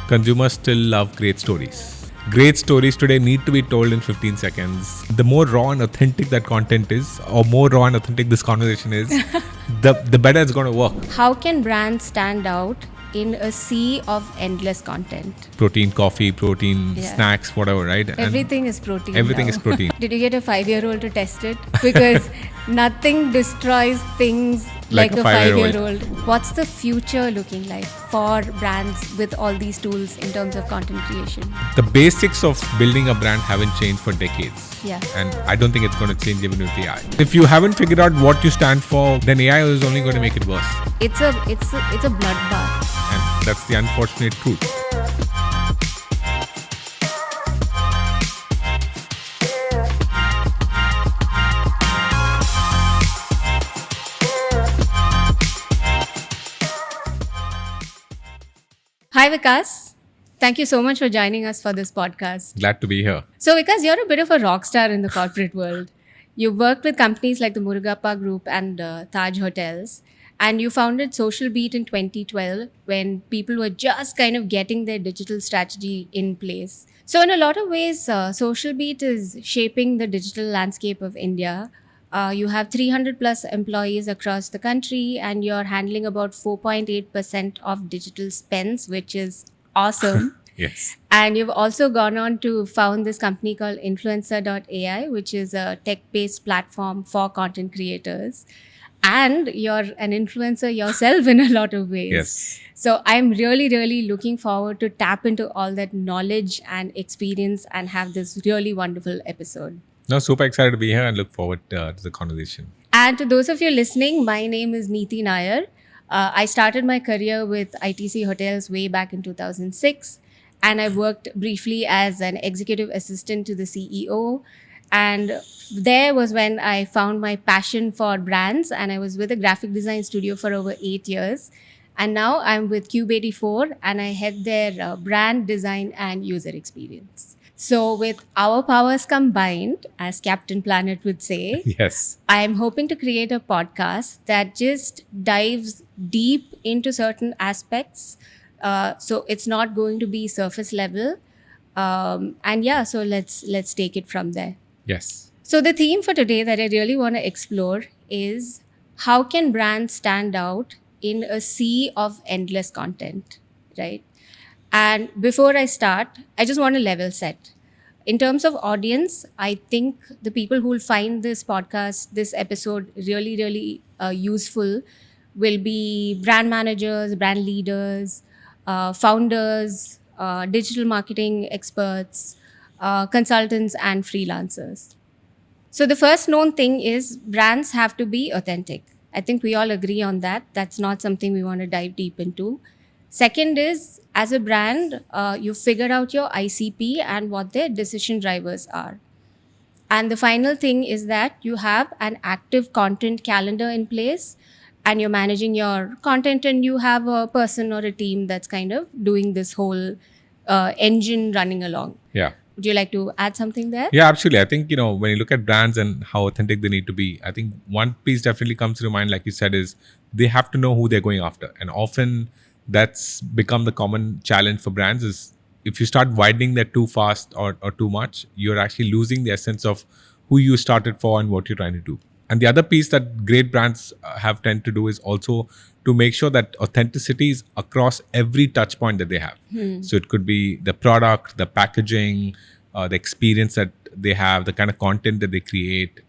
Consumers still love great stories. Great stories today need to be told in 15 seconds. The more raw and authentic that content is, or more raw and authentic this conversation is, the better it's going to work. How can brands stand out in a sea of endless content? Protein coffee, protein snacks, whatever, right? Everything is protein. Everything now. is protein. Did you get a 5-year-old to test it? Because nothing destroys things like a 5-year-old. What's the future looking like for brands with all these tools in terms of content creation? The basics of building a brand haven't changed for decades. Yeah. And I don't think it's going to change even with AI. If you haven't figured out what you stand for, then AI is only going to make it worse. It's a bloodbath. And that's the unfortunate truth. Hi Vikas. Thank you so much for joining us for this podcast. Glad to be here. So Vikas, you're a bit of a rock star in the corporate world. You've worked with companies like the Murugappa Group and Taj Hotels. And you founded Social Beat in 2012 when people were just kind of getting their digital strategy in place. So in a lot of ways, Social Beat is shaping the digital landscape of India. You have 300 plus employees across the country and you're handling about 4.8% of digital spends, which is awesome. Yes. And you've also gone on to found this company called Influencer.ai, which is a tech-based platform for content creators. And you're an influencer yourself in a lot of ways. Yes. So I'm really, really looking forward to tap into all that knowledge and experience and have this really wonderful episode. No, super excited to be here and look forward to the conversation. And to those of you listening, my name is Neethi Nair. I started my career with ITC Hotels way back in 2006. And I worked briefly as an executive assistant to the CEO. And there was when I found my passion for brands, and I was with a graphic design studio for over 8 years. And now I'm with CUBE84 and I head their brand design and user experience. So with our powers combined, as Captain Planet would say, Yes, I'm hoping to create a podcast that just dives deep into certain aspects. So it's not going to be surface level. So let's take it from there. yes. So the theme for today that I really want to explore is how can brands stand out in a sea of endless content, right? And before I start, I just want to level set. In terms of audience, I think the people who will find this podcast, this episode really, really useful will be brand managers, brand leaders, founders, digital marketing experts, consultants and freelancers. So the first known thing is brands have to be authentic. I think we all agree on that. That's not something we want to dive deep into. Second is, as a brand, you figure out your ICP and what their decision drivers are. And the final thing is that you have an active content calendar in place and you're managing your content and you have a person or a team that's kind of doing this whole engine running along. Yeah. Would you like to add something there? Yeah, absolutely. I think, when you look at brands and how authentic they need to be, I think one piece definitely comes to mind, like you said, is they have to know who they're going after. And often that's become the common challenge for brands is if you start widening that too fast or too much, you're actually losing the essence of who you started for and what you're trying to do. And the other piece that great brands have tend to do is also to make sure that authenticity is across every touch point that they have. So it could be the product, the packaging, the experience that they have, the kind of content that they create,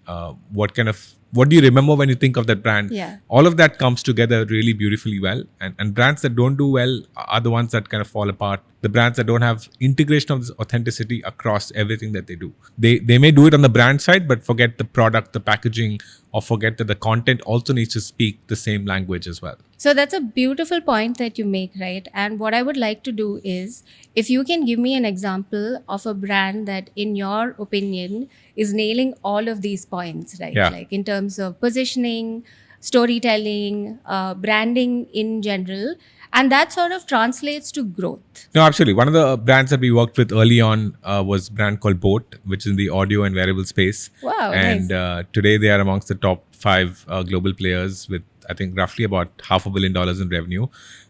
what do you remember when you think of that brand? Yeah. All of that comes together really beautifully well. And brands that don't do well are the ones that kind of fall apart. The brands that don't have integration of this authenticity across everything that they do. They may do it on the brand side, but forget the product, the packaging, or forget that the content also needs to speak the same language as well. So that's a beautiful point that you make, right? And what I would like to do is, if you can give me an example of a brand that, in your opinion, is nailing all of these points, right? Yeah. Like in terms of positioning, storytelling, branding in general, and that sort of translates to growth. No, absolutely. One of the brands that we worked with early on was a brand called Boat, which is in the audio and wearable space. Wow, and nice. Today they are amongst the top 5 global players with, I think, roughly about $500 million in revenue.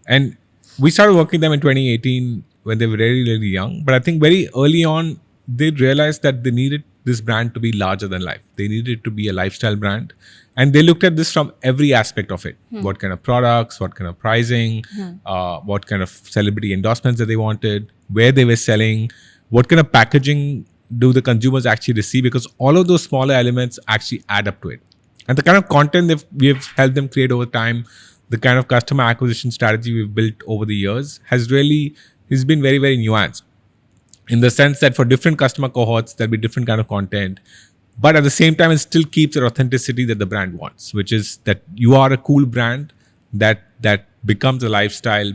And we started working with them in 2018 when they were really, really young. But I think very early on, they realized that they needed this brand to be larger than life. They needed it to be a lifestyle brand. And they looked at this from every aspect of it. What kind of products, what kind of pricing, what kind of celebrity endorsements that they wanted, where they were selling, what kind of packaging do the consumers actually receive, because all of those smaller elements actually add up to it. And the kind of content we've helped them create over time, the kind of customer acquisition strategy we've built over the years has been very, very nuanced, in the sense that for different customer cohorts, there'll be different kind of content. But at the same time, it still keeps the authenticity that the brand wants, which is that you are a cool brand that becomes a lifestyle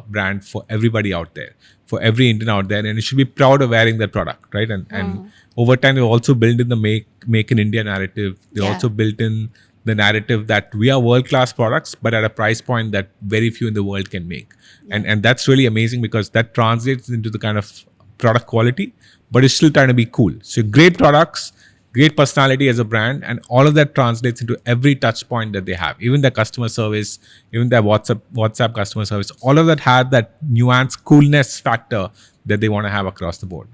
brand for everybody out there, for every Indian out there, and you should be proud of wearing that product, right? And over time, they've also built in the make in India narrative. They also built in the narrative that we are world-class products, but at a price point that very few in the world can make. And that's really amazing, because that translates into the kind of product quality, but it's still trying to be cool. So great products, great personality as a brand, and all of that translates into every touch point that they have. Even their customer service, even their WhatsApp customer service, all of that had that nuance, coolness factor that they want to have across the board.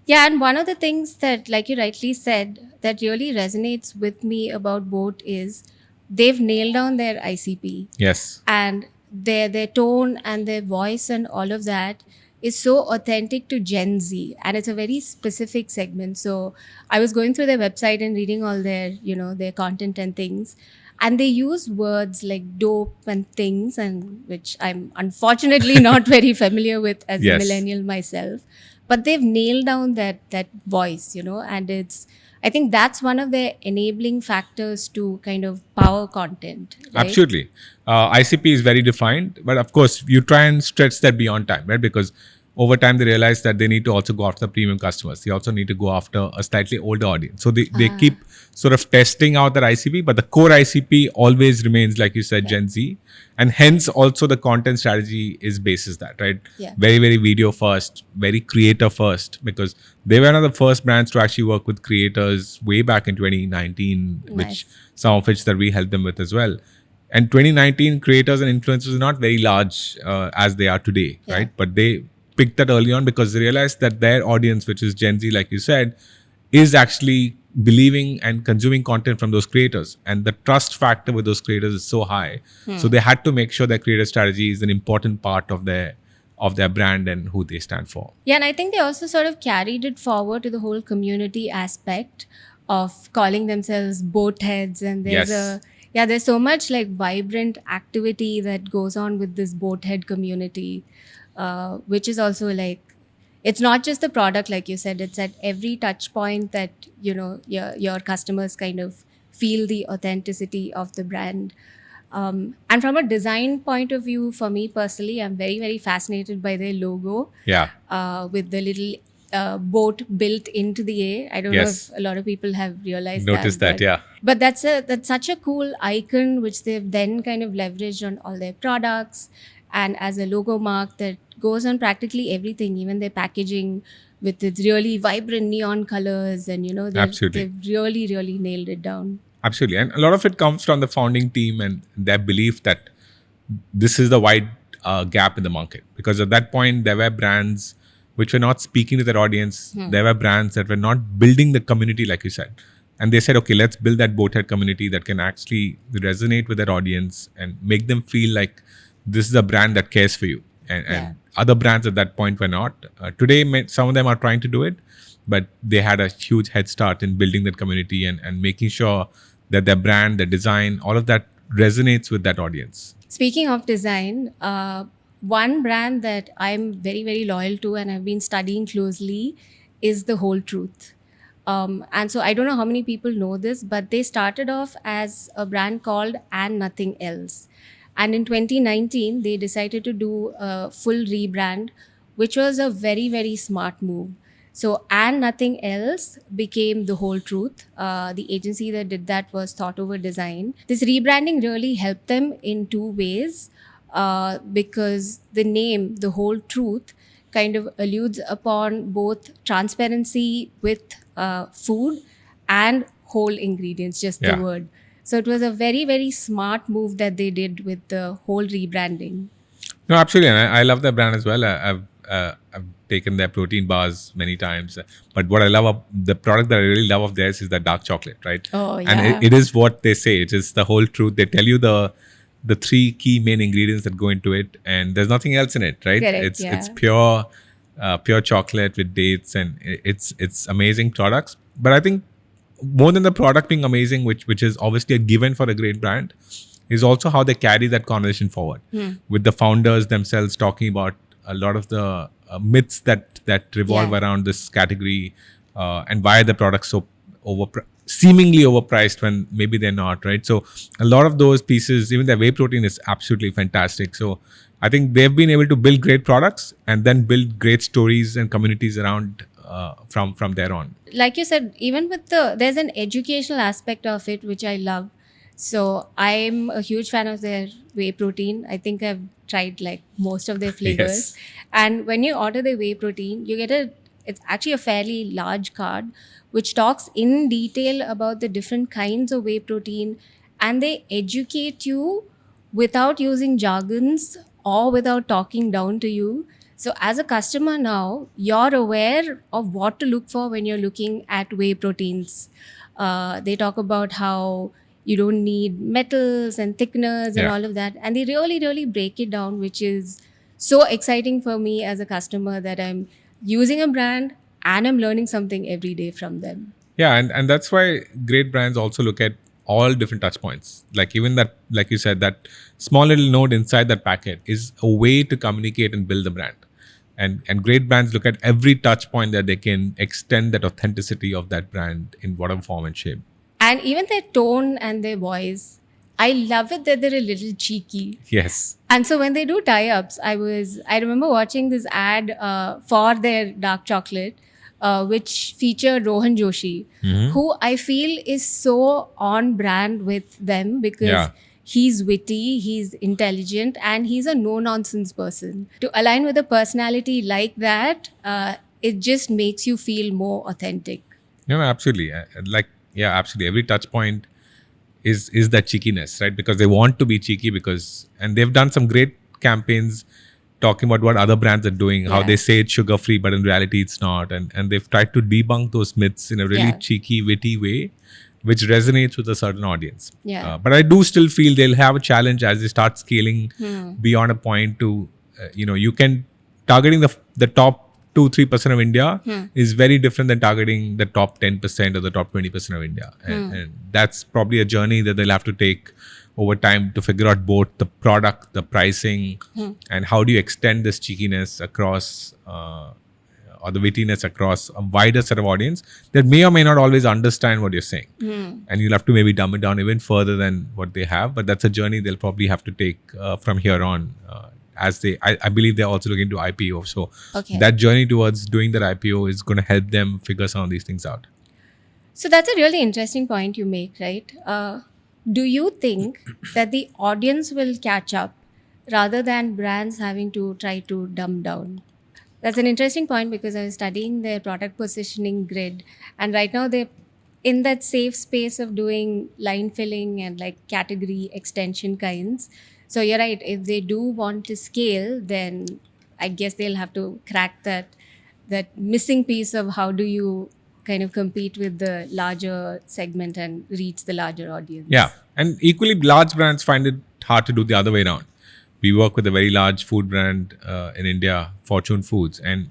Yeah, and one of the things that, like you rightly said, that really resonates with me about Boat is they've nailed down their ICP. Yes. And their tone and their voice and all of that is so authentic to Gen Z, and it's a very specific segment. So I was going through their website and reading all their, their content and things, and they use words like dope and things, and which I'm unfortunately not very familiar with as a millennial myself. But they've nailed down that voice, and I think that's one of the enabling factors to kind of power content. Right? Absolutely. ICP is very defined, but of course, you try and stretch that beyond time, right? Because over time, they realize that they need to also go after the premium customers. They also need to go after a slightly older audience. So they keep sort of testing out that ICP, but the core ICP always remains, like you said, Gen Z. And hence also the content strategy is basis that, right? Yeah. Very, very video first, very creator first, because they were one of the first brands to actually work with creators way back in 2019, which some of which that we helped them with as well. And 2019 creators and influencers are not very large as they are today, right? But they picked that early on because they realized that their audience, which is Gen Z, like you said, is actually believing and consuming content from those creators, and the trust factor with those creators is so high. So they had to make sure their creator strategy is an important part of their brand and who they stand for. Yeah, and I think they also sort of carried it forward to the whole community aspect of calling themselves boat heads, and there's so much like vibrant activity that goes on with this boat head community, which is also like, it's not just the product, like you said, it's at every touch point that, your customers kind of feel the authenticity of the brand. And from a design point of view, for me personally, I'm very, very fascinated by their logo. Yeah. With the little boat built into the A. I don't know if a lot of people have realized Noticed that, yeah. But that's such a cool icon, which they've then kind of leveraged on all their products, and as a logo mark that goes on practically everything, even their packaging with its really vibrant neon colors, and they've really, really nailed it down. Absolutely. And a lot of it comes from the founding team and their belief that this is the wide gap in the market. Because at that point, there were brands which were not speaking to their audience. There were brands that were not building the community, like you said. And they said, okay, let's build that boathead community that can actually resonate with their audience and make them feel like this is a brand that cares for you. And other brands at that point were not. Today, some of them are trying to do it, but they had a huge head start in building that community and making sure that their brand, their design, all of that resonates with that audience. Speaking of design, one brand that I'm very, very loyal to and I've been studying closely is The Whole Truth. And so I don't know how many people know this, but they started off as a brand called And Nothing Else. And in 2019, they decided to do a full rebrand, which was a very, very smart move. So And Nothing Else became The Whole Truth. The agency that did that was Thought Over Design. This rebranding really helped them in two ways, because the name The Whole Truth kind of alludes upon both transparency with food and whole ingredients, just the word. So it was a very, very smart move that they did with the whole rebranding. No, absolutely. And I love that brand as well. I've taken their protein bars many times. But what I love, the product that I really love of theirs is the dark chocolate, right? Oh, And yeah. it is what they say. It is the whole truth. They tell you the three key main ingredients that go into it, and there's nothing else in it, right? Correct, It's yeah. pure chocolate with dates, and it's amazing products. But I think more than the product being amazing, which is obviously a given for a great brand, is also how they carry that conversation forward with the founders themselves talking about a lot of the myths that revolve Yeah. around this category, and why the product's so seemingly overpriced when maybe they're not, right? So a lot of those pieces, even the whey protein is absolutely fantastic. So I think they've been able to build great products and then build great stories and communities around from there on. Like you said, even with there's an educational aspect of it which I love. So I'm a huge fan of their whey protein. I think I've tried like most of their flavors. Yes. And when you order the whey protein, you get it's actually a fairly large card which talks in detail about the different kinds of whey protein, and they educate you without using jargons or without talking down to you. So, as a customer now, you're aware of what to look for when you're looking at whey proteins. They talk about how you don't need metals and thickeners and Yeah. all of that. And they really, really break it down, which is so exciting for me as a customer that I'm using a brand and I'm learning something every day from them. Yeah, and that's why great brands also look at all different touch points. Like even that, like you said, that small little node inside that packet is a way to communicate and build the brand. And great brands look at every touch point that they can extend that authenticity of that brand in whatever form and shape. And even their tone and their voice, I love it that they're a little cheeky. Yes. And so when they do tie-ups, I remember watching this ad for their dark chocolate, which featured Rohan Joshi, who I feel is so on brand with them because Yeah. he's witty, he's intelligent, and he's a no-nonsense person. To align with a personality like that, it just makes you feel more authentic. No, absolutely. Absolutely. Every touch point is that cheekiness, right? Because they want to be cheeky and they've done some great campaigns talking about what other brands are doing, how Yeah. they say it's sugar free, but in reality it's not. And they've tried to debunk those myths in a really Yeah. cheeky, witty way, which resonates with a certain audience. Yeah. But I do still feel they'll have a challenge as they start scaling beyond a point to, you can targeting the top 2-3% of India is very different than targeting the top 10% or the top 20% of India. And that's probably a journey that they'll have to take over time to figure out both the product, the pricing, and how do you extend this cheekiness across or the wittiness across a wider set of audience that may or may not always understand what you're saying. And you'll have to maybe dumb it down even further than what they have. But that's a journey they'll probably have to take from here on. I believe they're also looking to IPO. So Okay. that journey towards doing that IPO is going to help them figure some of these things out. So that's a really interesting point you make, right? Do you think that the audience will catch up rather than brands having to try to dumb down? That's an interesting point because I was studying their product positioning grid, and right now they're in that safe space of doing line filling and like category extension kinds. So you're right. If they do want to scale, then I guess they'll have to crack that missing piece of how do you kind of compete with the larger segment and reach the larger audience. Yeah. And equally, large brands find it hard to do the other way around. We work with a very large food brand in India, Fortune Foods, and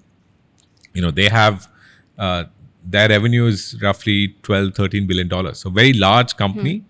they have their revenue is roughly $12-13 billion. So very large company,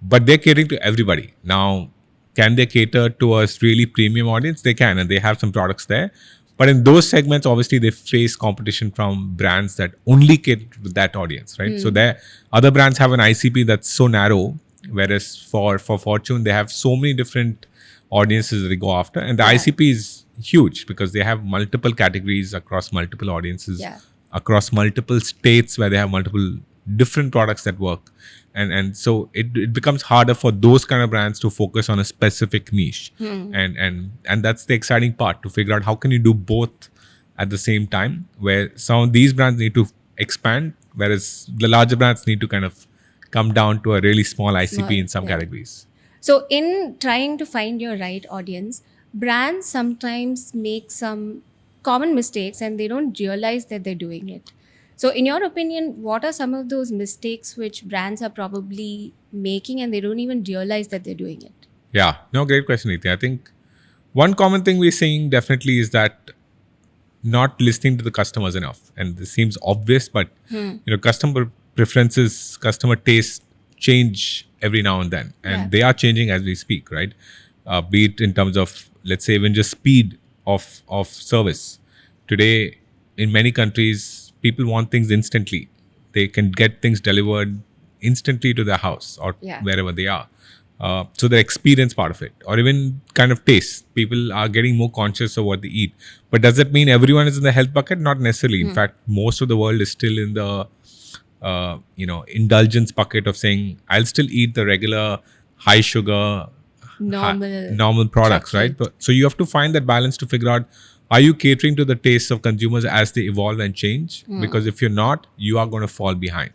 but they're catering to everybody. Now, can they cater to a really premium audience? They can, and they have some products there. But in those segments, obviously, they face competition from brands that only cater to that audience, right? So their other brands have an ICP that's so narrow, whereas for Fortune, they have so many different audiences that they go after. And the ICP is huge because they have multiple categories across multiple audiences, across multiple states where they have multiple different products that work. And so it becomes harder for those kind of brands to focus on a specific niche. And that's the exciting part, to figure out how can you do both at the same time, where some of these brands need to expand, whereas the larger brands need to kind of come down to a really small ICP in some categories. So in trying to find your right audience, brands sometimes make some common mistakes and they don't realize that they're doing it. So, in your opinion, what are some of those mistakes which brands are probably making and they don't even realize that they're doing it? Yeah, no, great question, Neethi. I think one common thing we're seeing definitely is that not listening to the customers enough. And this seems obvious, but customer preferences, customer tastes change every now and then, and they are changing as we speak, right? Be it in terms of, let's say, even just speed of service. Today, in many countries, people want things instantly. They can get things delivered instantly to their house or wherever they are. So the experience part of it, or even kind of taste, people are getting more conscious of what they eat. But does that mean everyone is in the health bucket? Not necessarily. In fact, most of the world is still in the indulgence bucket of saying, I'll still eat the regular high sugar, normal products, chocolate. Right? But, so you have to find that balance to figure out, are you catering to the tastes of consumers as they evolve and change? Because if you're not, you are going to fall behind.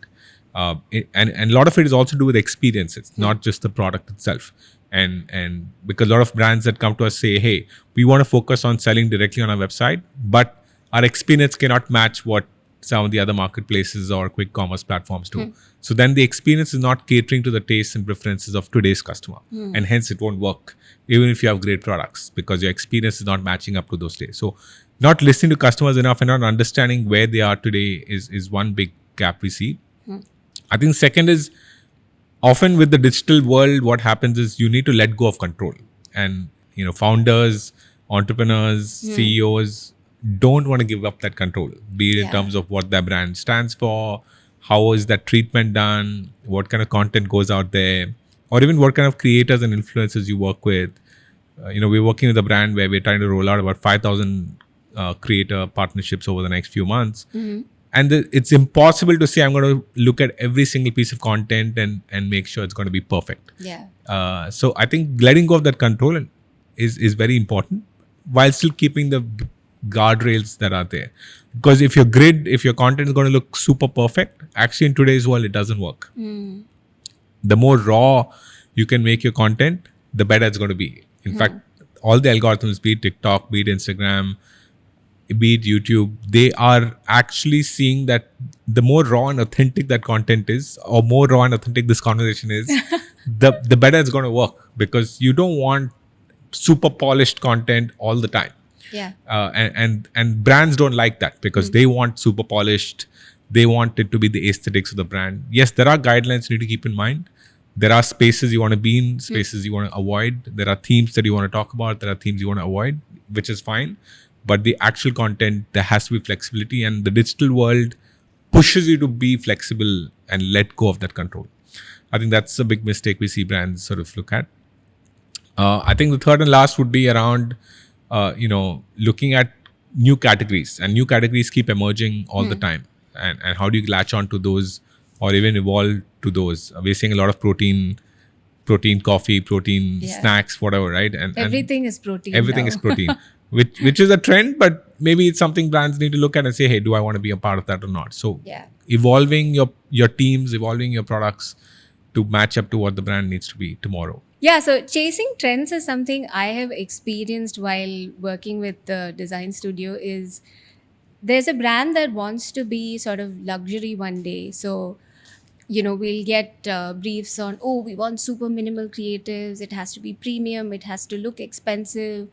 And a lot of it is also to do with experience. It's not just the product itself. And because a lot of brands that come to us say, hey, we want to focus on selling directly on our website, but our experience cannot match what some of the other marketplaces or quick commerce platforms do. So then the experience is not catering to the tastes and preferences of today's customer. And hence it won't work, even if you have great products, because your experience is not matching up to those tastes. So not listening to customers enough and not understanding where they are today is one big gap we see. I think second is, often with the digital world, what happens is you need to let go of control. And, founders, entrepreneurs, CEOs don't want to give up that control, be it in terms of what their brand stands for, how is that treatment done, what kind of content goes out there, or even what kind of creators and influencers you work with. We're working with a brand where we're trying to roll out about 5,000 creator partnerships over the next few months. And it's impossible to say, I'm going to look at every single piece of content and make sure it's going to be perfect. So I think letting go of that control is very important, while still keeping the guardrails that are there. Because if your content is going to look super perfect, actually in today's world, it doesn't work. The more raw you can make your content, the better it's going to be. In fact, all the algorithms, be it TikTok, be it Instagram, be it YouTube, they are actually seeing that the more raw and authentic that content is, or more raw and authentic this conversation is, the better it's going to work, because you don't want super polished content all the time. And brands don't like that, because they want super polished. They want it to be the aesthetics of the brand. Yes, there are guidelines you need to keep in mind. There are spaces you want to be in, spaces you want to avoid. There are themes that you want to talk about. There are themes you want to avoid, which is fine. But the actual content, there has to be flexibility, and the digital world pushes you to be flexible and let go of that control. I think that's a big mistake we see brands sort of look at. I think the third and last would be around, looking at new categories, and new categories keep emerging all the time. And how do you latch on to those, or even evolve to those? We're seeing a lot of protein coffee, protein snacks, whatever, right? And everything is protein. Everything now. is protein. Which is a trend, but maybe it's something brands need to look at and say, hey, do I want to be a part of that or not? So evolving your teams, evolving your products to match up to what the brand needs to be tomorrow. Yeah, so chasing trends is something I have experienced while working with the design studio. Is there's a brand that wants to be sort of luxury one day. So, we'll get briefs on, we want super minimal creatives. It has to be premium. It has to look expensive.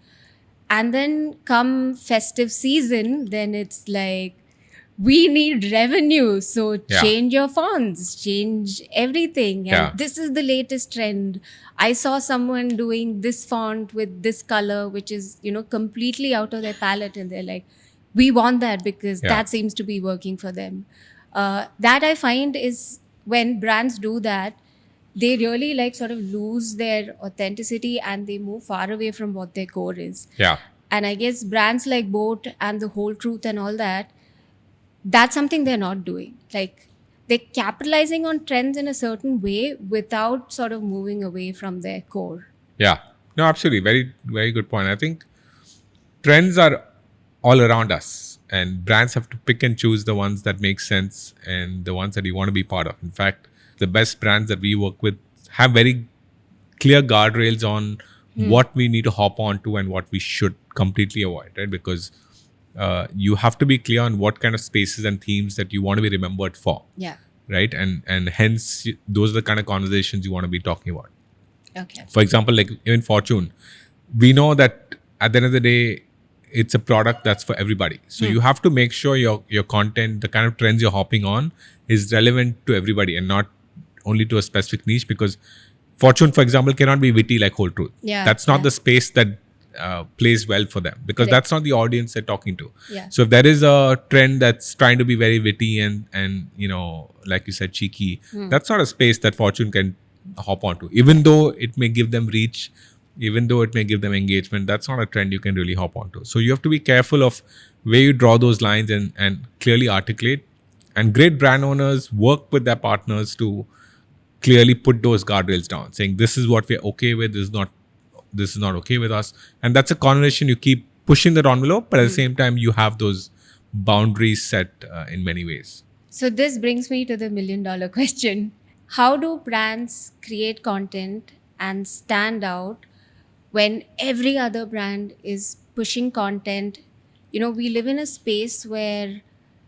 And then come festive season, then it's like, we need revenue. So change your fonts, change everything. And this is the latest trend. I saw someone doing this font with this color, which is, completely out of their palette. And they're like, we want that because that seems to be working for them. That I find is when brands do that, they really sort of lose their authenticity and they move far away from what their core is. And I guess brands like Boat and the Whole Truth and all that, that's something they're not doing. They're capitalizing on trends in a certain way without sort of moving away from their core. Yeah, no, absolutely. Very, very good point. I think trends are all around us, and brands have to pick and choose the ones that make sense and the ones that you want to be part of. In fact, the best brands that we work with have very clear guardrails on what we need to hop on to and what we should completely avoid, right? Because you have to be clear on what kind of spaces and themes that you want to be remembered for, Yeah. right? And hence those are the kind of conversations you want to be talking about. Okay. For example, like even Fortune, we know that at the end of the day, it's a product that's for everybody. So you have to make sure your content, the kind of trends you're hopping on, is relevant to everybody and not only to a specific niche. Because Fortune, for example, cannot be witty like Whole Truth. Yeah, That's not yeah. the space that plays well for them, because Correct. that's not the audience they're talking to. Yeah. So if there is a trend that's trying to be very witty and like you said, cheeky, that's not a space that Fortune can hop onto. Even though it may give them reach, even though it may give them engagement, that's not a trend you can really hop onto. So you have to be careful of where you draw those lines and clearly articulate. And great brand owners work with their partners to clearly put those guardrails down, saying this is what we're okay with, this is not okay with us. And that's a conversation you keep pushing that envelope, but at the same time you have those boundaries set in many ways. So this brings me to the $1 million question. How do brands create content and stand out when every other brand is pushing content? We live in a space where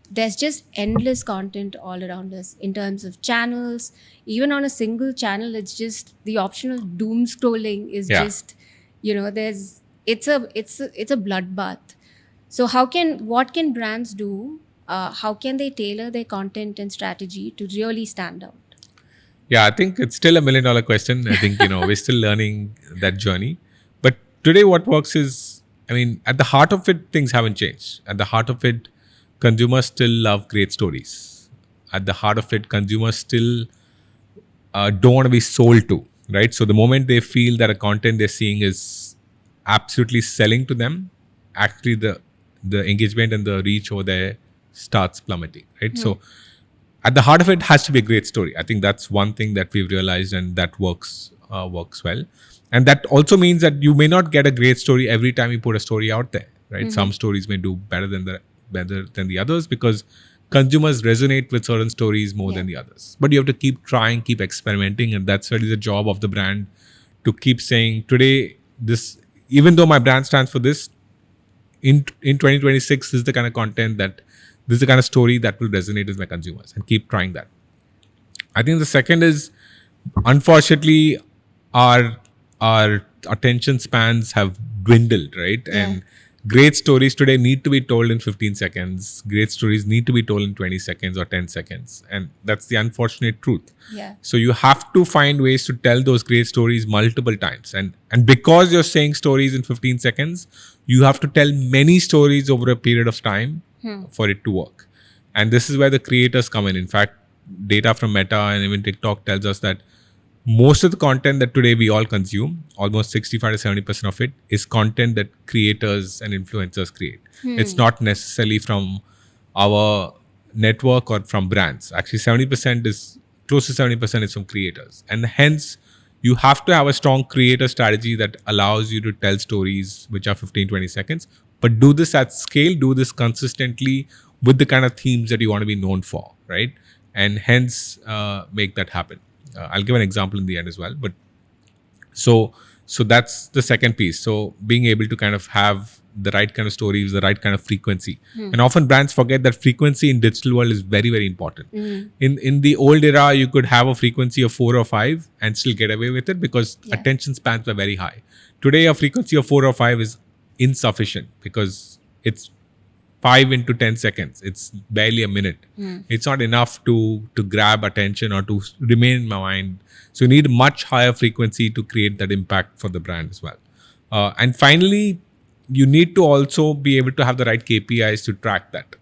there's just endless content all around us in terms of channels. Even on a single channel, it's just the optional doom scrolling is Yeah. just, there's it's a bloodbath. So what can brands do? How can they tailor their content and strategy to really stand out? Yeah, I think it's still $1 million question. I think, we're still learning that journey. But today what works is, at the heart of it, things haven't changed. At the heart of it, consumers still love great stories. At the heart of it, consumers still don't want to be sold to, right? So the moment they feel that a content they're seeing is absolutely selling to them, actually the engagement and the reach over there starts plummeting, right? So at the heart of it has to be a great story. I think that's one thing that we've realized, and that works well. And that also means that you may not get a great story every time you put a story out there, right? Some stories may do better than the others because consumers resonate with certain stories more than the others. But you have to keep trying, keep experimenting, and that's really the job of the brand, to keep saying, today, this, even though my brand stands for this, in 2026, this is the kind of content this is the kind of story that will resonate with my consumers, and keep trying that. I think the second is, unfortunately, our attention spans have dwindled, right? Yeah. And great stories today need to be told in 15 seconds. Great stories need to be told in 20 seconds or 10 seconds. And that's the unfortunate truth. Yeah. So you have to find ways to tell those great stories multiple times. And because you're saying stories in 15 seconds, you have to tell many stories over a period of time for it to work. And this is where the creators come in. In fact, data from Meta and even TikTok tells us that most of the content that today we all consume, almost 65 to 70% of it, is content that creators and influencers create. It's not necessarily from our network or from brands. Actually, 70% is close to 70% is from creators. And hence, you have to have a strong creator strategy that allows you to tell stories which are 15, 20 seconds, but do this at scale, do this consistently with the kind of themes that you want to be known for, right? And hence, make that happen. I'll give an example in the end as well. But so that's the second piece. So being able to kind of have the right kind of stories, the right kind of frequency. And often brands forget that frequency in digital world is very, very important. In the old era, you could have a frequency of 4 or 5 and still get away with it because attention spans were very high. Today, a frequency of 4 or 5 is insufficient because it's 5 into 10 seconds. It's barely a minute. It's not enough to grab attention or to remain in my mind. So you need much higher frequency to create that impact for the brand as well. And finally, you need to also be able to have the right KPIs to track that.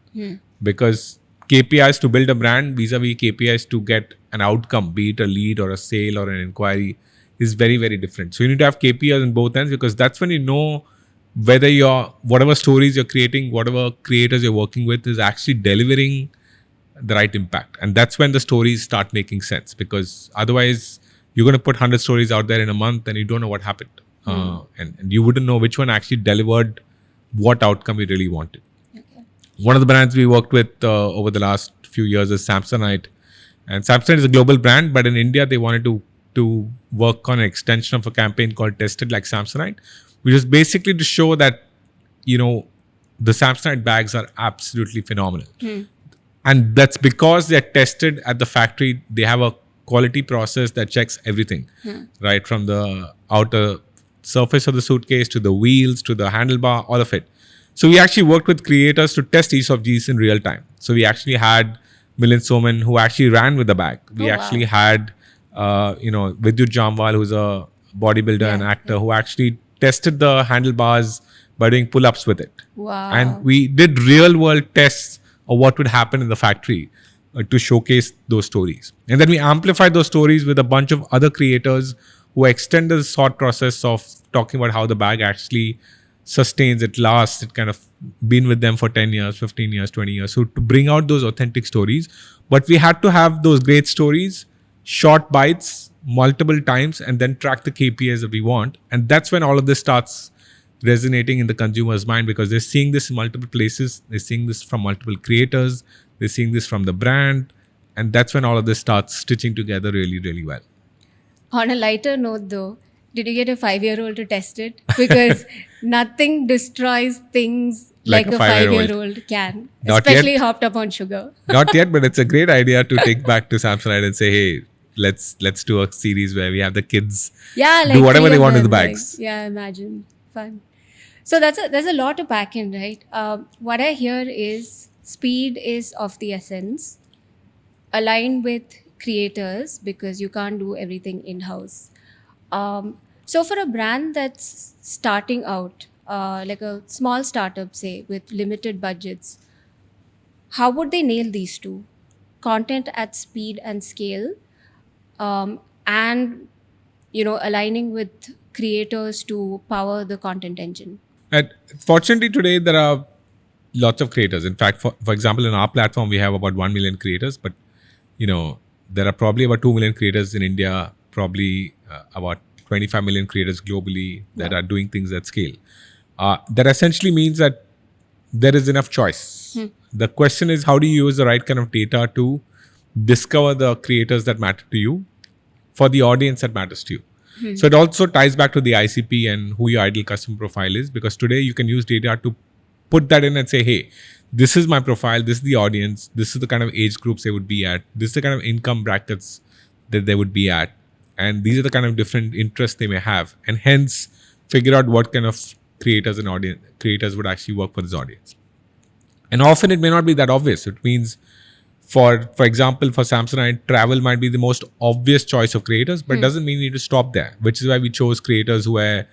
Because KPIs to build a brand vis-a-vis KPIs to get an outcome, be it a lead or a sale or an inquiry, is very, very different. So you need to have KPIs on both ends, because that's when you know whether whatever stories you're creating, whatever creators you're working with is actually delivering the right impact. And that's when the stories start making sense, because otherwise you're going to put 100 stories out there in a month and you don't know what happened. And you wouldn't know which one actually delivered what outcome you really wanted. Okay. One of the brands we worked with over the last few years is Samsonite. And Samsonite is a global brand, but in India, they wanted to work on an extension of a campaign called Tested Like Samsonite, which is basically to show that, the Samsonite bags are absolutely phenomenal. And that's because they're tested at the factory. They have a quality process that checks everything, right? From the outer surface of the suitcase to the wheels to the handlebar, all of it. So we actually worked with creators to test each of these in real time. So we actually had Milind Soman who actually ran with the bag. We actually had, Vidyut Jamwal, who's a bodybuilder and actor, who actually tested the handlebars by doing pull-ups with it. Wow. And we did real-world tests of what would happen in the factory to showcase those stories. And then we amplified those stories with a bunch of other creators who extend the thought process of talking about how the bag actually sustains, it lasts, it kind of been with them for 10 years, 15 years, 20 years. So to bring out those authentic stories, but we had to have those great stories, short bites, multiple times, and then track the KPIs that we want. And that's when all of this starts resonating in the consumer's mind, because they're seeing this in multiple places, they're seeing this from multiple creators, they're seeing this from the brand, and that's when all of this starts stitching together really, really well. On a lighter note though, did you get a 5-year-old to test it? Because nothing destroys things like a 5-year-old can, Not especially yet. hopped up on sugar. Not yet, but it's a great idea to take back to Samsonite and say, hey, let's do a series where we have the kids do whatever they want with the bags. Imagine. Fun. So there's a lot to pack in, right? What I hear is speed is of the essence. Align with creators because you can't do everything in-house. So for a brand that's starting out, like a small startup, say, with limited budgets, how would they nail these two? Content at speed and scale, and aligning with creators to power the content engine. And fortunately, today there are lots of creators. In fact, for example, in our platform, we have about 1 million creators, but there are probably about 2 million creators in India, probably about 25 million creators globally that are doing things at scale. That essentially means that there is enough choice. The question is, how do you use the right kind of data to discover the creators that matter to you for the audience that matters to you? So it also ties back to the ICP and who your ideal customer profile is, because today you can use data to put that in and say, hey, this is my profile, this is the audience, this is the kind of age groups they would be at, this is the kind of income brackets that they would be at, and these are the kind of different interests they may have, and hence figure out what kind of creators would actually work for this audience. And often it may not be that obvious. It means, for example, for Samsonite, travel might be the most obvious choice of creators, but doesn't mean you need to stop there, which is why we chose creators who were,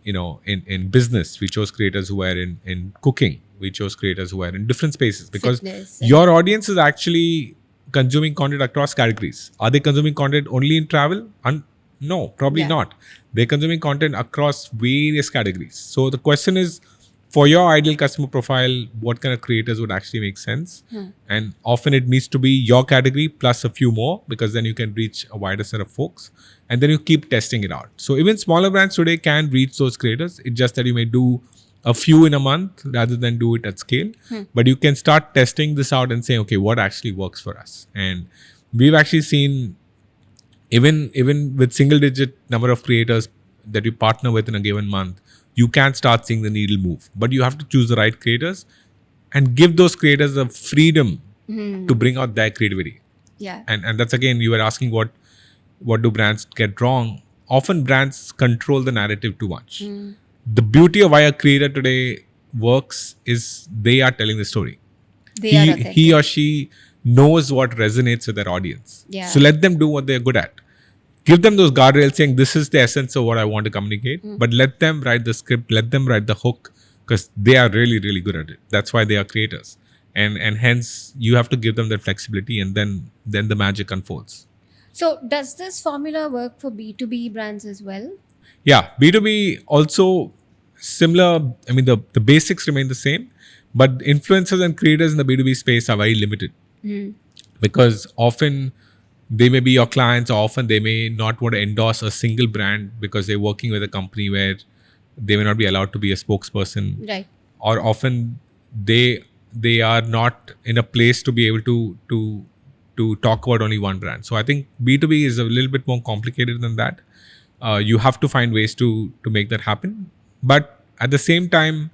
in business. We chose creators who were in cooking. We chose creators who were in different spaces, because Fitness. your audience is actually consuming content across categories. Are they consuming content only in travel? No, probably not. They're consuming content across various categories. So the question is, for your ideal customer profile, what kind of creators would actually make sense? And often it needs to be your category plus a few more, because then you can reach a wider set of folks, and then you keep testing it out. So even smaller brands today can reach those creators. It's just that you may do a few in a month rather than do it at scale. But you can start testing this out and say, okay, what actually works for us? And we've actually seen, even with single digit number of creators that you partner with in a given month, you can start seeing the needle move. But you have to choose the right creators and give those creators the freedom to bring out their creativity. Yeah. And that's, again, you were asking what do brands get wrong? Often brands control the narrative too much. The beauty of why a creator today works is they are telling the story. He or she knows what resonates with their audience. Yeah. So let them do what they're good at. Give them those guardrails saying, this is the essence of what I want to communicate, but let them write the script, let them write the hook, because they are really, really good at it. That's why they are creators. And hence you have to give them that flexibility, and then the magic unfolds. So does this formula work for B2B brands as well? Yeah, B2B also similar. I mean, the basics remain the same, but influencers and creators in the B2B space are very limited, because often they may be your clients, or often they may not want to endorse a single brand because they're working with a company where they may not be allowed to be a spokesperson. Right. Or often they are not in a place to be able to talk about only one brand. So I think B2B is a little bit more complicated than that. You have to find ways to make that happen. But at the same time,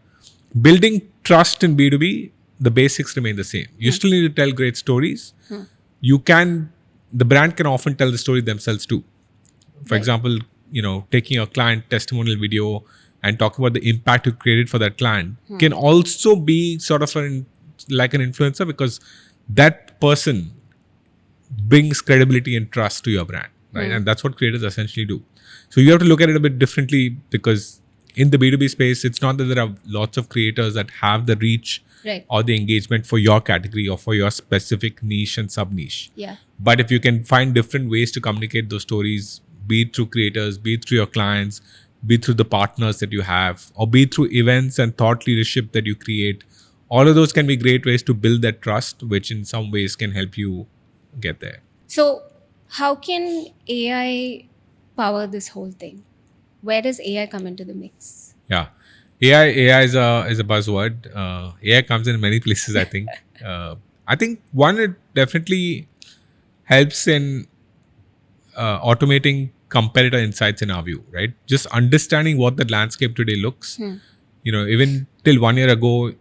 building trust in B2B, the basics remain the same. You still need to tell great stories. The brand can often tell the story themselves too. For example, taking a client testimonial video and talking about the impact you created for that client can also be sort of like an influencer, because that person brings credibility and trust to your brand, right? And that's what creators essentially do. So you have to look at it a bit differently, because in the B2B space, it's not that there are lots of creators that have the reach or the engagement for your category or for your specific niche and sub niche. Yeah. But if you can find different ways to communicate those stories, be it through creators, be it through your clients, be it through the partners that you have, or be it through events and thought leadership that you create, all of those can be great ways to build that trust, which in some ways can help you get there. So how can AI power this whole thing? Where does AI come into the mix? Yeah, AI is a buzzword. AI comes in many places. I think. I think one, it definitely helps in automating competitor insights in our view, right? Just understanding what the landscape today looks. Even till 1 year ago,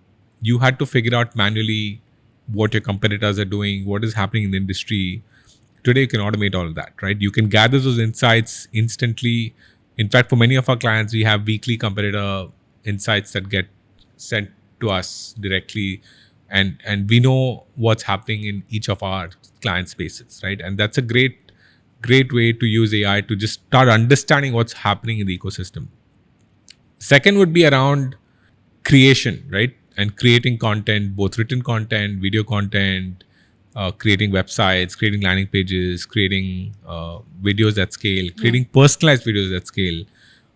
you had to figure out manually what your competitors are doing, what is happening in the industry. Today, you can automate all of that, right? You can gather those insights instantly. In fact, for many of our clients, we have weekly competitor insights that get sent to us directly, and we know what's happening in each of our client spaces, right? And that's a great way to use AI to just start understanding what's happening in the ecosystem. Second would be around creation, right? And creating content, both written content, video content, creating websites, creating landing pages, creating videos at scale, creating personalized videos at scale.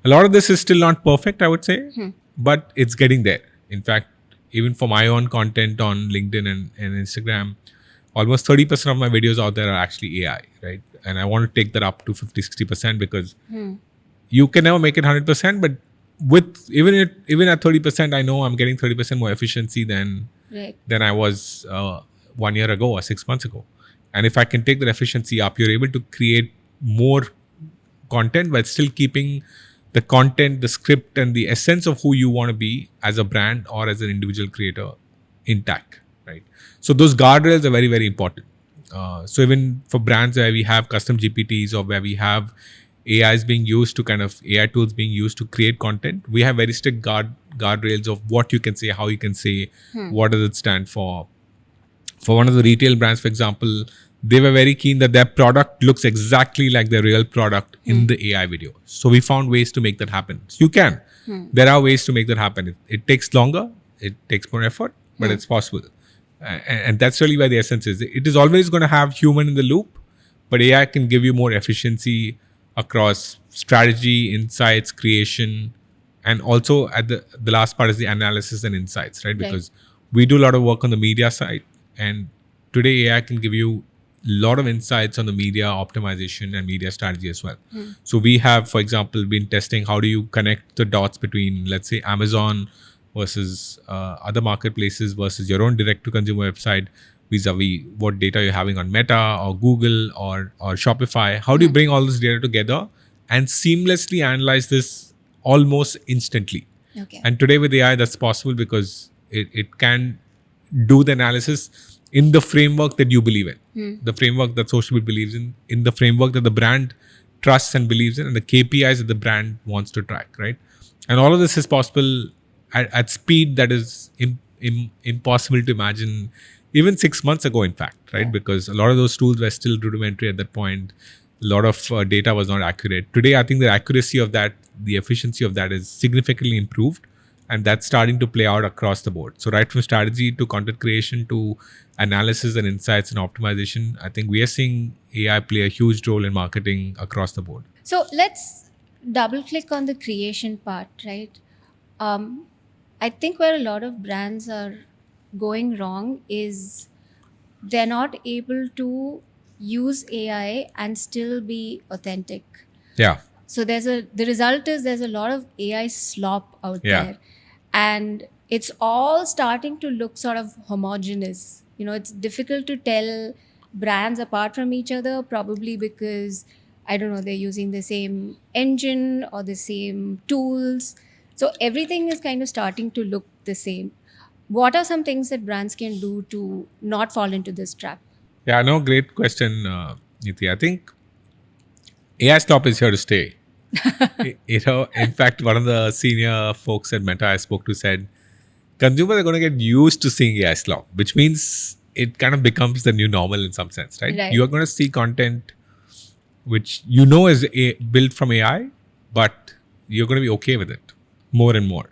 A lot of this is still not perfect, I would say, but it's getting there. In fact, even for my own content on LinkedIn and Instagram, almost 30% of my videos out there are actually AI, right? And I want to take that up to 50-60%, because you can never make it 100%, but with even at 30%, I know I'm getting 30% more efficiency than I was 1 year ago or 6 months ago. And if I can take that efficiency up, you're able to create more content but still keeping the content, the script, and the essence of who you want to be as a brand or as an individual creator intact, right? So those guardrails are very, very important. So even for brands where we have custom GPTs or where we have AI being used to AI tools being used to create content, we have very strict guardrails of what you can say, how you can say, what does it stand for. For one of the retail brands, for example, they were very keen that their product looks exactly like their real product in the AI video. So we found ways to make that happen. So you can. There are ways to make that happen. It takes longer, it takes more effort, but it's possible. And that's really where the essence is. It is always going to have human in the loop, but AI can give you more efficiency across strategy, insights, creation, and also at the last part is the analysis and insights, right? Because we do a lot of work on the media side, and today AI can give you a lot of insights on the media optimization and media strategy as well. So we have, for example, been testing how do you connect the dots between, let's say, Amazon versus other marketplaces versus your own direct-to-consumer website, vis-a-vis what data you're having on Meta or Google or Shopify. How do you bring all this data together and seamlessly analyze this almost instantly? And today with AI, that's possible because it can do the analysis in the framework that you believe in, the framework that social media believes in the framework that the brand trusts and believes in, and the KPIs that the brand wants to track, right? And all of this is possible at speed that is impossible to imagine even 6 months ago, in fact, right? Because a lot of those tools were still rudimentary at that point. A lot of data was not accurate. Today, I think the accuracy of that, the efficiency of that is significantly improved, and that's starting to play out across the board. So right from strategy to content creation to analysis and insights and optimization, I think we are seeing AI play a huge role in marketing across the board. So let's double click on the creation part, right? I think where a lot of brands are going wrong is they're not able to use AI and still be authentic. Yeah. So the result is there's a lot of AI slop out there, and it's all starting to look sort of homogenous. It's difficult to tell brands apart from each other, probably because, I don't know, they're using the same engine or the same tools. So everything is kind of starting to look the same. What are some things that brands can do to not fall into this trap? Yeah, no, great question, Neethi. I think AI stop is here to stay. In fact, one of the senior folks at Meta I spoke to said consumers are going to get used to seeing AI slop, which means it kind of becomes the new normal in some sense, right? Right. You are going to see content which you know is built from AI, but you're going to be okay with it more and more.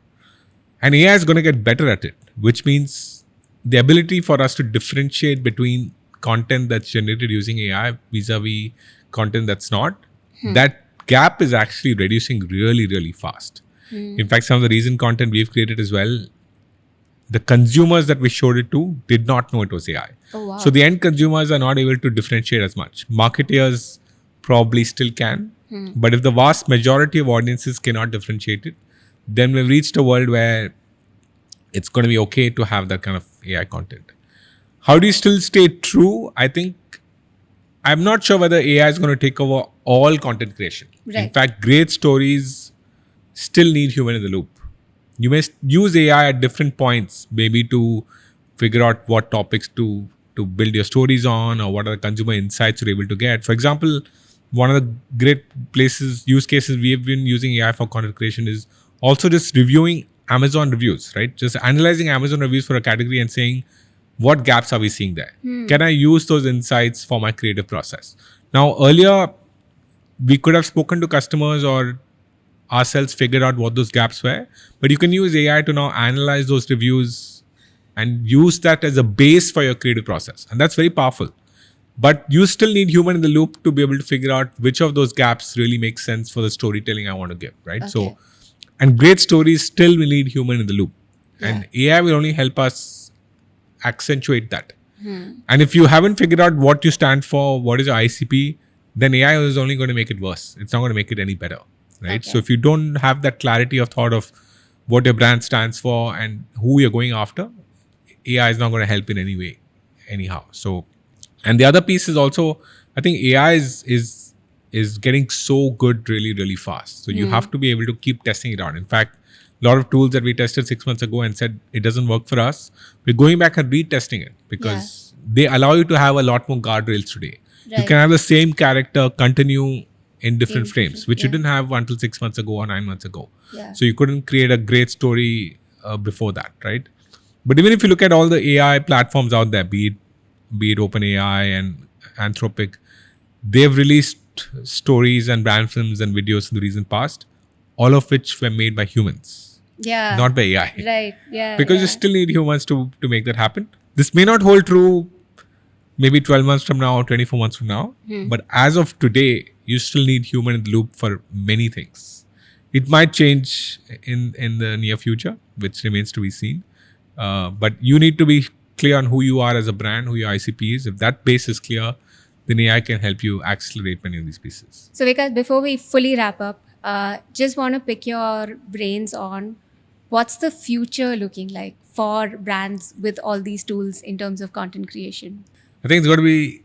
And AI is going to get better at it, which means the ability for us to differentiate between content that's generated using AI vis-a-vis content that's not, that gap is actually reducing really, really fast. In fact, some of the recent content we've created as well, the consumers that we showed it to did not know it was AI. Oh, wow. So the end consumers are not able to differentiate as much. Marketeers probably still can, but if the vast majority of audiences cannot differentiate it, then we've reached a world where it's going to be okay to have that kind of AI content. How do you still stay true? I think I'm not sure whether AI is going to take over all content creation. In Right. fact, great stories still need human in the loop. You may use AI at different points, maybe to figure out what topics to build your stories on, or what are the consumer insights you're able to get. For example, one of the great use cases we have been using AI for content creation is also just reviewing Amazon reviews, right? Just analyzing Amazon reviews for a category and saying, what gaps are we seeing there? Can I use those insights for my creative process? Now, earlier, we could have spoken to customers or ourselves figured out what those gaps were, but you can use AI to now analyze those reviews and use that as a base for your creative process. And that's very powerful. But you still need human in the loop to be able to figure out which of those gaps really make sense for the storytelling I want to give, right? Okay. So, and great stories still will need human in the loop. Yeah. And AI will only help us accentuate that. And if you haven't figured out what you stand for, what is your ICP, then AI is only going to make it worse. It's not going to make it any better, right? Okay. So if you don't have that clarity of thought of what your brand stands for and who you're going after, AI is not going to help in any way, anyhow. So, and the other piece is also, I think AI is getting so good really, really fast. So you have to be able to keep testing it out. In fact, a lot of tools that we tested 6 months ago and said it doesn't work for us, we're going back and retesting it because they allow you to have a lot more guardrails today. You Right. can have the same character continue in different frames, different- which you yeah. didn't have until 6 months ago or 9 months ago. Yeah. So you couldn't create a great story before that, right? But even if you look at all the AI platforms out there, be it OpenAI and Anthropic, they've released stories and brand films and videos in the recent past, all of which were made by humans, Yeah. not by AI. Right. Yeah. Because you yeah. still need humans to make that happen. This may not hold true maybe 12 months from now or 24 months from now. But as of today, you still need human in the loop for many things. It might change in the near future, which remains to be seen. But you need to be clear on who you are as a brand, who your ICP is. If that base is clear, then AI can help you accelerate many of these pieces. So, Vikas, before we fully wrap up, just want to pick your brains on what's the future looking like for brands with all these tools in terms of content creation? I think it's going to be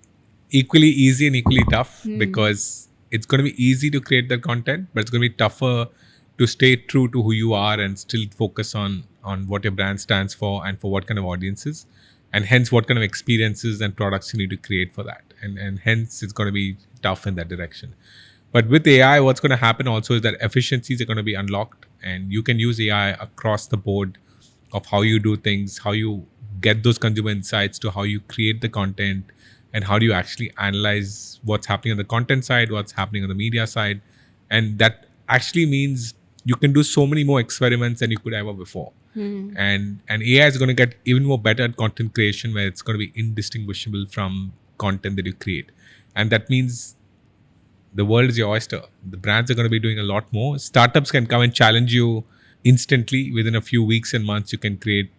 equally easy and equally tough because it's going to be easy to create that content, but it's going to be tougher to stay true to who you are and still focus on what your brand stands for and for what kind of audiences, and hence what kind of experiences and products you need to create for that. And hence it's going to be tough in that direction. But with AI, what's going to happen also is that efficiencies are going to be unlocked, and you can use AI across the board of how you do things, how you get those consumer insights to how you create the content, and how do you actually analyze what's happening on the content side, what's happening on the media side. And that actually means you can do so many more experiments than you could ever before. And AI is going to get even more better at content creation, where it's going to be indistinguishable from content that you create. And that means the world is your oyster. The brands are going to be doing a lot more. Startups can come and challenge you instantly. Within a few weeks and months, you can create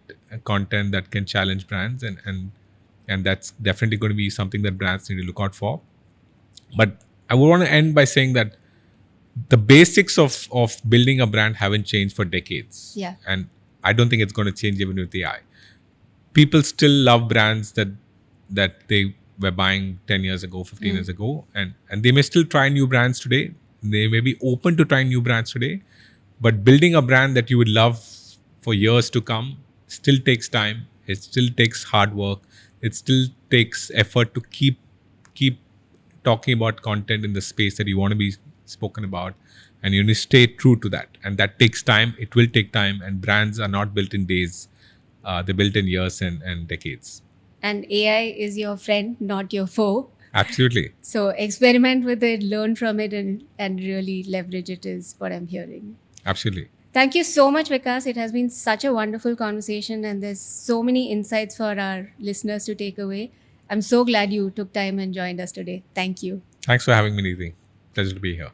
content that can challenge brands, and that's definitely going to be something that brands need to look out for. But I would want to end by saying that the basics of building a brand haven't changed for decades. Yeah. And I don't think it's going to change even with AI. People still love brands that they were buying 10 years ago, 15 years ago, and they may still try new brands today. They may be open to trying new brands today, But building a brand that you would love for years to come still takes time. It still takes hard work. It still takes effort to keep talking about content in the space that you want to be spoken about, and you need to stay true to that. And that takes time. It will take time, and brands are not built in days. They're built in years and decades. And AI is your friend, not your foe. Absolutely. So experiment with it, learn from it, and really leverage it is what I'm hearing. Absolutely. Thank you so much, Vikas. It has been such a wonderful conversation, and there's so many insights for our listeners to take away. I'm so glad you took time and joined us today. Thank you. Thanks for having me, Neethi. Pleasure to be here.